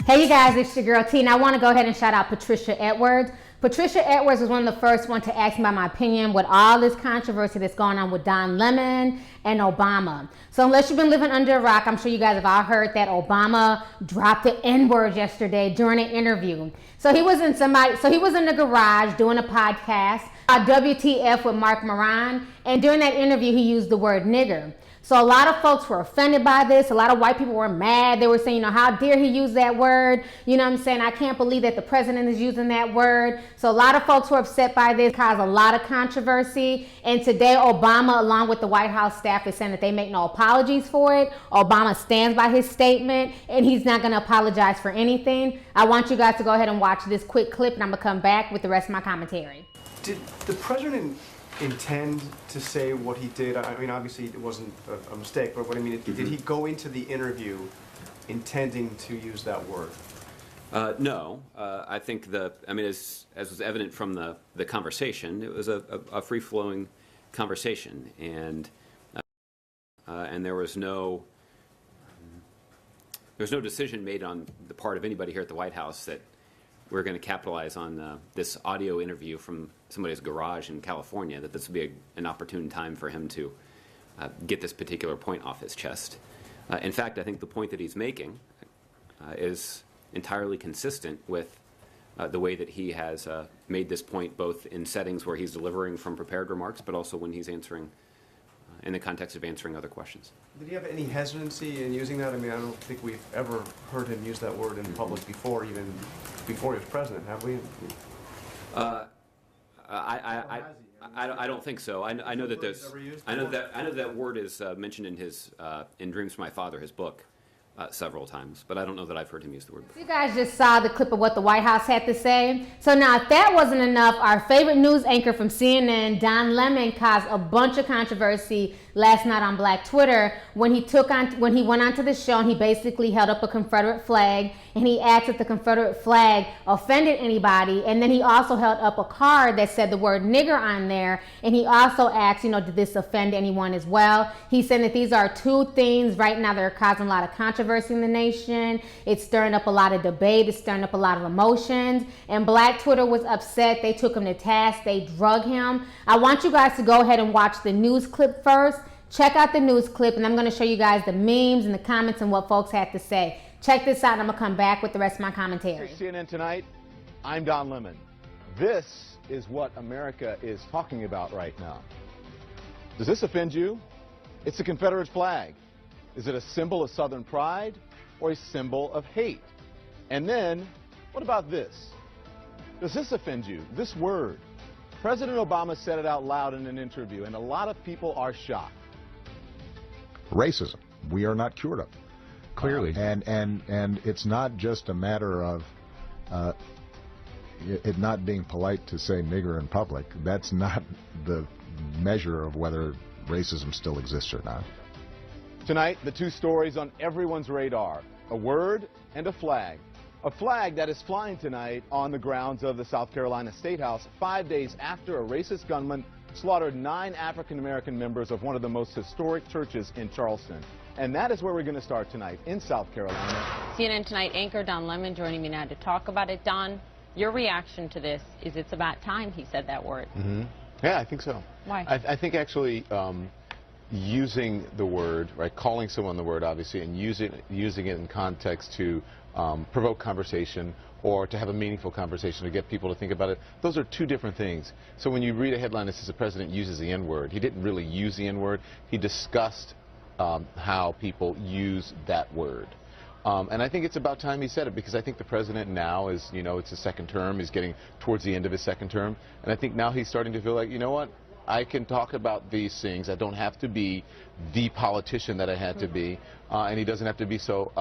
Hey you guys, it's your girl T, and I want to go ahead and shout out Patricia Edwards. Patricia Edwards was one of the first ones to ask me about my opinion with all this controversy that's going on with Don Lemon and Obama. So unless you've been living under a rock, I'm sure you guys have all heard that Obama dropped the N-word yesterday during an interview. So he was in the garage doing a podcast, WTF with Mark Moran, and during that interview he used the word nigger. So a lot of folks were offended by this. A lot of white people were mad. They were saying, how dare he use that word? You know what I'm saying? I can't believe that the president is using that word. So a lot of folks were upset by this, caused a lot of controversy. And today Obama, along with the White House staff, is saying that they make no apologies for it. Obama stands by his statement, and he's not going to apologize for anything. I want you guys to go ahead and watch this quick clip, and I'm going to come back with the rest of my commentary. Did the president intend to say what he did? I mean, obviously it wasn't a mistake, but what I mean, did he go into the interview intending to use that word? No. I think as was evident from the conversation, it was a free-flowing conversation, and there was no decision made on the part of anybody here at the White House that we're going to capitalize on this audio interview from somebody's garage in California, that this would be an opportune time for him to get this particular point off his chest. In fact, I think the point that he's making is entirely consistent with the way that he has made this point, both in settings where he's delivering from prepared remarks, but also when he's answering in the context of answering other questions. Did he have any hesitancy in using that? I mean, I don't think we've ever heard him use that word in public before, even before he was president, have we? I don't think so. I know that there's. I know that word is mentioned in his in Dreams from My Father, his book, several times, but I don't know that I've heard him use the word before. You guys just saw the clip of what the White House had to say. So now, if that wasn't enough, our favorite news anchor from CNN, Don Lemon, caused a bunch of controversy last night on Black Twitter when he went onto the show and he basically held up a Confederate flag and he asked if the Confederate flag offended anybody, and then he also held up a card that said the word nigger on there, and he also asked, did this offend anyone as well? He said that these are two things right now that are causing a lot of controversy in the nation. It's stirring up a lot of debate. It's stirring up a lot of emotions, and Black Twitter was upset. They took him to task. They drug him. I want you guys to go ahead and watch the news clip first. Check out the news clip, and I'm going to show you guys the memes and the comments and what folks had to say. Check this out, and I'm going to come back with the rest of my commentary. CNN Tonight, I'm Don Lemon. This is what America is talking about right now. Does this offend you? It's the Confederate flag. Is it a symbol of Southern pride or a symbol of hate? And then, what about this? Does this offend you? This word. President Obama said it out loud in an interview, and a lot of people are shocked. Racism. We are not cured of. Clearly. And it's not just a matter of it not being polite to say nigger in public. That's not the measure of whether racism still exists or not. Tonight, the two stories on everyone's radar, a word and a flag. A flag that is flying tonight on the grounds of the South Carolina State House 5 days after a racist gunman slaughtered 9 African-American members of one of the most historic churches in Charleston. And that is where we're going to start tonight, in South Carolina. CNN Tonight anchor Don Lemon joining me now to talk about it. Don, your reaction to this is it's about time he said that word. Mm-hmm. Yeah, I think so. Why? I think actually using the word, right, calling someone the word, obviously, and using it in context to provoke conversation or to have a meaningful conversation, to get people to think about it, those are two different things. So when you read a headline that says the president uses the N-word, he didn't really use the N-word. He discussed how people use that word. And I think it's about time he said it, because I think the president now is, it's his second term. He's getting towards the end of his second term. And I think now he's starting to feel like, what? I can talk about these things. I don't have to be the politician that I had to be. And he doesn't have to be so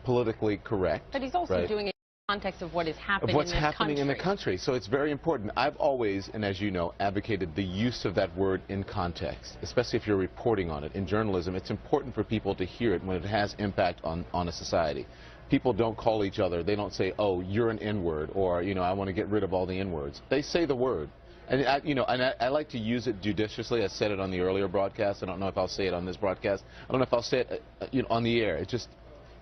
politically correct. But he's also doing it in the context of what is happening in this country. Of what's happening in the country. So it's very important. I've always, and as you know, advocated the use of that word in context, especially if you're reporting on it. In journalism, it's important for people to hear it when it has impact on a society. People don't call each other. They don't say, oh, you're an N-word, or, I want to get rid of all the N-words. They say the word. And I like to use it judiciously. I said it on the earlier broadcast. I don't know if I'll say it on this broadcast. I don't know if I'll say it on the air. It's just,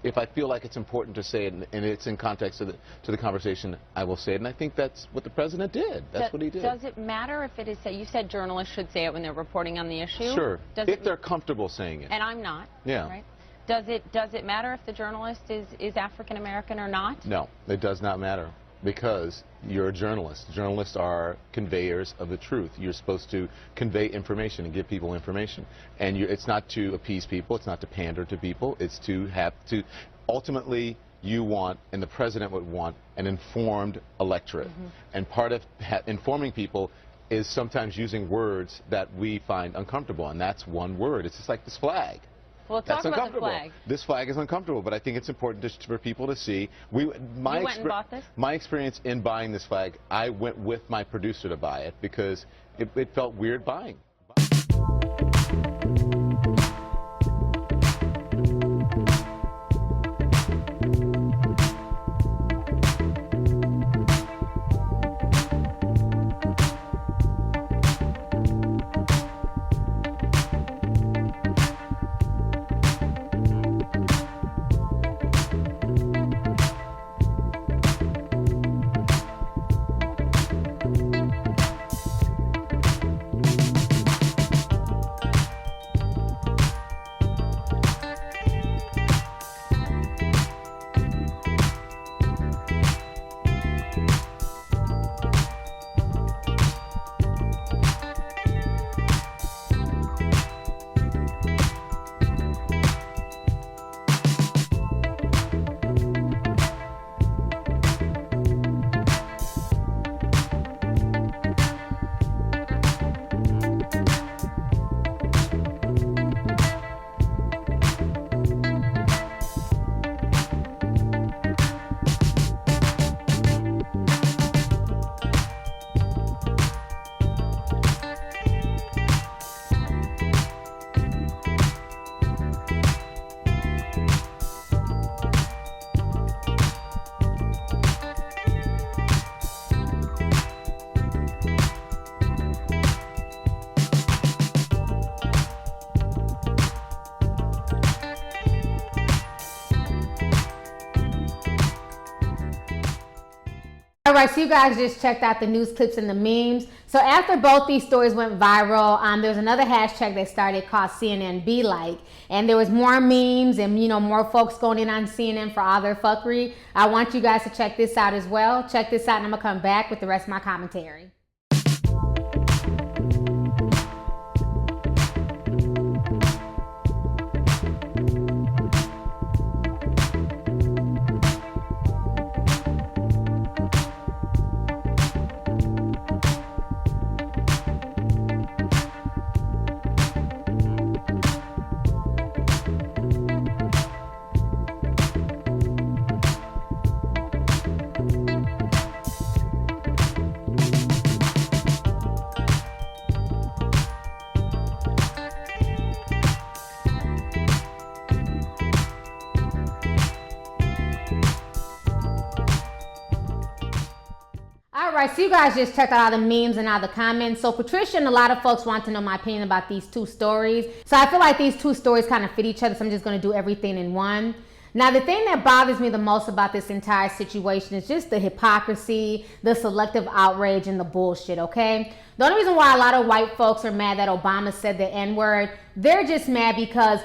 if I feel like it's important to say it and it's in context to the conversation, I will say it. And I think that's what the president did. That's what he did. Does it matter if it is said? You said journalists should say it when they're reporting on the issue. Sure. If they're comfortable saying it. And I'm not. Yeah. Right? Does it matter if the journalist is African American or not? No, it does not matter, because you're a journalist. Journalists are conveyors of the truth. You're supposed to convey information and give people information. And it's not to appease people. It's not to pander to people. It's to ultimately, you want, and the president would want, an informed electorate. And part of informing people is sometimes using words that we find uncomfortable, and that's one word. It's just like this flag. Well, That's talk about the uncomfortable. flag. This flag is uncomfortable, but I think it's important for people to see. You went and bought this? My experience in buying this flag, I went with my producer to buy it because it felt weird buying. All right, so you guys just checked out the news clips and the memes. So after both these stories went viral, there was another hashtag that started called CNNBELIKE, and there was more memes and more folks going in on CNN for all their fuckery. I want you guys to check this out as well. Check this out, and I'm gonna come back with the rest of my commentary. Alright, so you guys just checked out all the memes and all the comments. So Patricia and a lot of folks want to know my opinion about these two stories. So I feel like these two stories kind of fit each other, so I'm just going to do everything in one. Now, the thing that bothers me the most about this entire situation is just the hypocrisy, the selective outrage, and the bullshit, okay? The only reason why a lot of white folks are mad that Obama said the N-word, they're just mad because,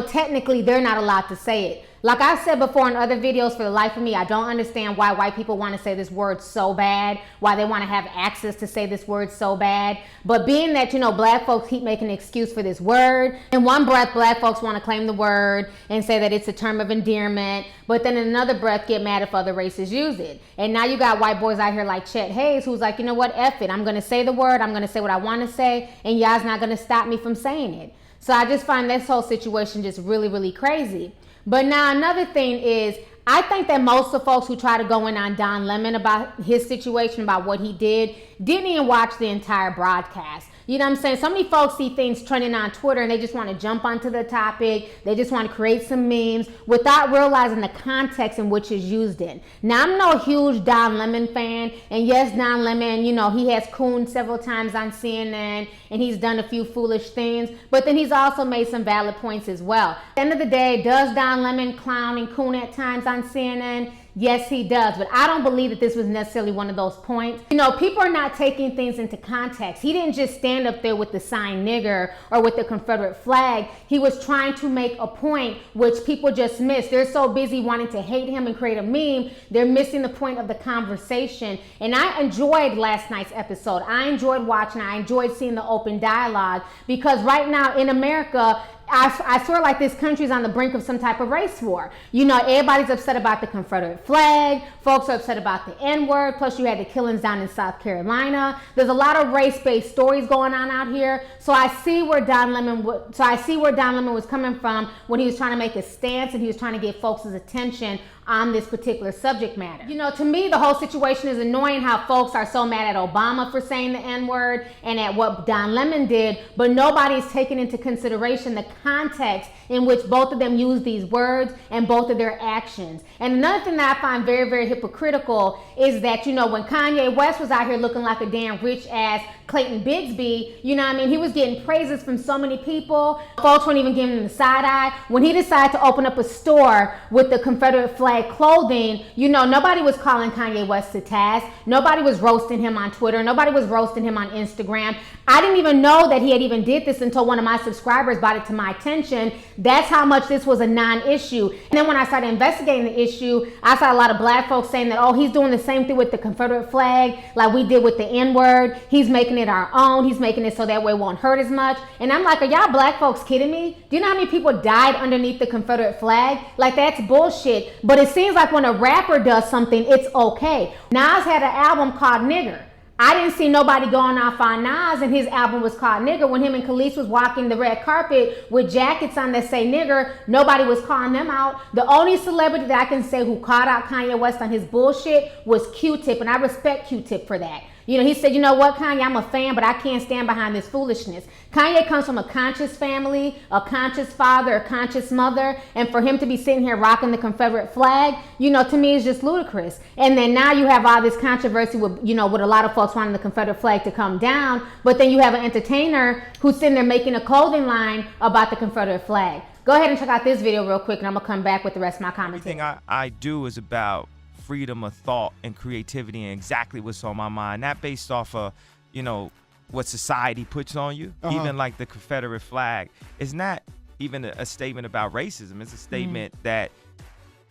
technically they're not allowed to say it. Like I said before in other videos, for the life of me, I don't understand why white people want to say this word so bad, why they want to have access to say this word so bad. But being that, black folks keep making an excuse for this word, in one breath, black folks want to claim the word and say that it's a term of endearment, but then in another breath get mad if other races use it. And now you got white boys out here like Chet Hayes, who's like, you know what, F it, I'm going to say the word, I'm going to say what I want to say, and y'all's not going to stop me from saying it. So I just find this whole situation just really, really crazy. But now another thing is, I think that most of the folks who try to go in on Don Lemon about his situation, about what he didn't even watch the entire broadcast. You know what I'm saying? So many folks see things trending on Twitter and they just want to jump onto the topic. They just want to create some memes without realizing the context in which it's used in. Now, I'm no huge Don Lemon fan. And yes, Don Lemon, you know, he has cooned several times on CNN and he's done a few foolish things. But then he's also made some valid points as well. At the end of the day, does Don Lemon clown and coon at times on CNN? Yes, he does, but I don't believe that this was necessarily one of those points. You know, people are not taking things into context. He didn't just stand up there with the sign nigger or with the Confederate flag. He was trying to make a point which people just miss. They're so busy wanting to hate him and create a meme, they're missing the point of the conversation. And I enjoyed last night's episode. I enjoyed watching, I enjoyed seeing the open dialogue, because right now in America, I swear like this country is on the brink of some type of race war. You know, everybody's upset about the Confederate flag. Folks are upset about the N-word. Plus you had the killings down in South Carolina. There's a lot of race-based stories going on out here. So I see where Don Lemon was coming from when he was trying to make a stance and he was trying to get folks' attention on this particular subject matter. You know, to me, the whole situation is annoying how folks are so mad at Obama for saying the N-word and at what Don Lemon did, but nobody's taking into consideration the context in which both of them use these words and both of their actions. And another thing that I find very, very hypocritical is that, you know, when Kanye West was out here looking like a damn rich ass Clayton Bigsby, you know what I mean? He was getting praises from so many people. Folks weren't even giving him the side eye. When he decided to open up a store with the Confederate flag clothing, you know, nobody was calling Kanye West to task. Nobody was roasting him on Twitter. Nobody was roasting him on Instagram. I didn't even know that he had even did this until one of my subscribers brought it to my attention. That's how much this was a non-issue. And then when I started investigating the issue, I saw a lot of black folks saying that, oh, he's doing the same thing with the Confederate flag like we did with the N-word. He's making it our own. He's making it so that way it won't hurt as much. And I'm like, are y'all black folks kidding me? Do you know how many people died underneath the Confederate flag? Like, that's bullshit. But it seems like when a rapper does something, it's okay. Nas had an album called Nigger. I didn't see nobody going off on Nas and his album was called Nigger. When him and Khalees was walking the red carpet with jackets on that say nigger, nobody was calling them out. The only celebrity that I can say who called out Kanye West on his bullshit was Q-Tip, and I respect Q-Tip for that. You know, he said, you know what, Kanye, I'm a fan, but I can't stand behind this foolishness. Kanye comes from a conscious family, a conscious father, a conscious mother, and for him to be sitting here rocking the Confederate flag, you know, to me is just ludicrous. And then now you have all this controversy with, you know, with a lot of folks wanting the Confederate flag to come down, but then you have an entertainer who's sitting there making a clothing line about the Confederate flag. Go ahead and check out this video real quick, and I'm going to come back with the rest of my commentary. Everything I do is about freedom of thought and creativity and exactly what's on my mind, not based off of, you know, what society puts on you. Even like the Confederate flag is not even a statement about racism. It's a statement that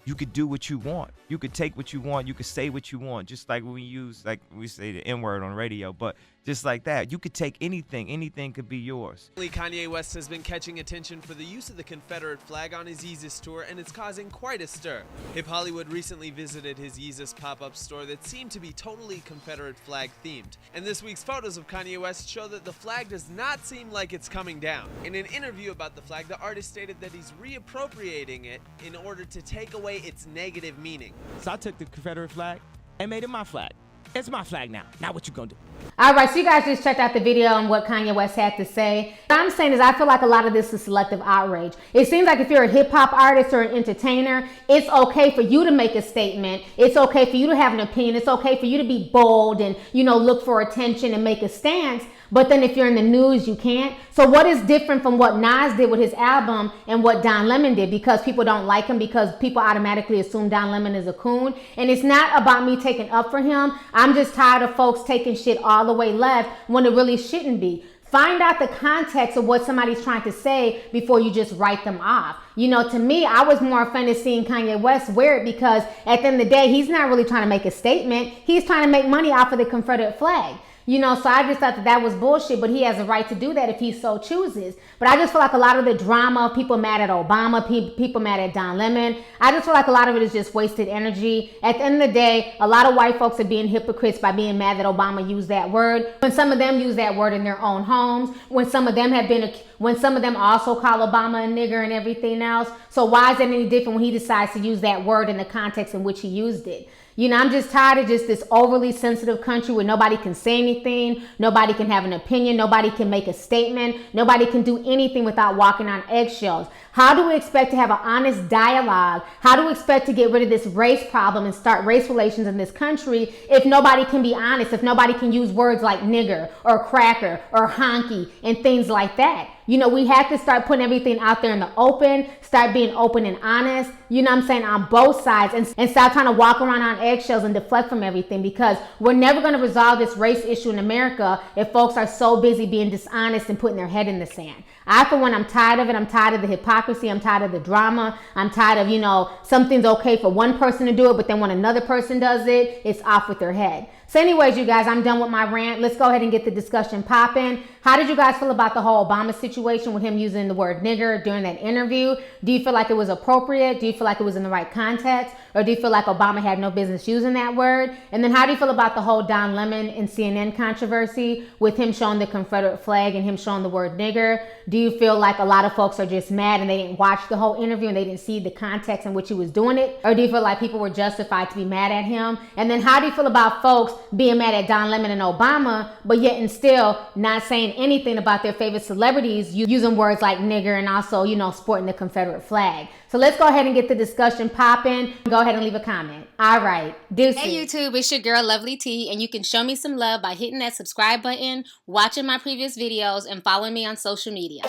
you could do what you want. You could take what you want. You could say what you want. Just like when we use, like we say the N-word on radio, but just like that, you could take anything. Anything could be yours. Kanye West has been catching attention for the use of the Confederate flag on his Yeezus tour, and it's causing quite a stir. Hip Hollywood recently visited his Yeezus pop-up store that seemed to be totally Confederate flag themed. And this week's photos of Kanye West show that the flag does not seem like it's coming down. In an interview about the flag, the artist stated that he's reappropriating it in order to take away its negative meaning. So I took the Confederate flag and made it my flag. It's my flag now. Now what you gonna do? All right, so you guys just checked out the video on what Kanye West had to say. What I'm saying is I feel like a lot of this is selective outrage. It seems like if you're a hip hop artist or an entertainer, it's okay for you to make a statement. It's okay for you to have an opinion. It's okay for you to be bold and, you know, look for attention and make a stance. But then if you're in the news, you can't. So what is different from what Nas did with his album and what Don Lemon did? Because people don't like him, because people automatically assume Don Lemon is a coon. And it's not about me taking up for him. I'm just tired of folks taking shit all the way left when it really shouldn't be. Find out the context of what somebody's trying to say before you just write them off. You know, to me, I was more offended seeing Kanye West wear it because at the end of the day, he's not really trying to make a statement. He's trying to make money off of the Confederate flag. You know, so I just thought that that was bullshit, but he has a right to do that if he so chooses. But I just feel like a lot of the drama, people mad at Obama, people mad at Don Lemon, I just feel like a lot of it is just wasted energy. At the end of the day, a lot of white folks are being hypocrites by being mad that Obama used that word, when some of them use that word in their own homes, when some of them also call Obama a nigger and everything else. So why is it any different when he decides to use that word in the context in which he used it? You know, I'm just tired of just this overly sensitive country where nobody can say anything, nobody can have an opinion, nobody can make a statement, nobody can do anything without walking on eggshells. How do we expect to have an honest dialogue? How do we expect to get rid of this race problem and start race relations in this country if nobody can be honest, if nobody can use words like nigger or cracker or honky and things like that? You know, we have to start putting everything out there in the open, start being open and honest, you know what I'm saying, on both sides, and stop trying to walk around on eggshells and deflect from everything, because we're never going to resolve this race issue in America if folks are so busy being dishonest and putting their head in the sand. I, for one, I'm tired of it. I'm tired of the hypocrisy. I'm tired of the drama. I'm tired of, you know, something's okay for one person to do it, but then when another person does it, it's off with their head. So anyways, you guys, I'm done with my rant. Let's go ahead and get the discussion popping. How did you guys feel about the whole Obama situation with him using the word nigger during that interview? Do you feel like it was appropriate? Do you feel like it was in the right context? Or do you feel like Obama had no business using that word? And then how do you feel about the whole Don Lemon and CNN controversy with him showing the Confederate flag and him showing the word nigger? Do you feel like a lot of folks are just mad and they didn't watch the whole interview and they didn't see the context in which he was doing it? Or do you feel like people were justified to be mad at him? And then how do you feel about folks being mad at Don Lemon and Obama, but yet and still not saying anything about their favorite celebrities using words like nigger and also, you know, sporting the Confederate flag? So let's go ahead and get the discussion popping. Go ahead and leave a comment. All right. Deuces. Hey YouTube, it's your girl Lovelyti, and you can show me some love by hitting that subscribe button, watching my previous videos, and following me on social media.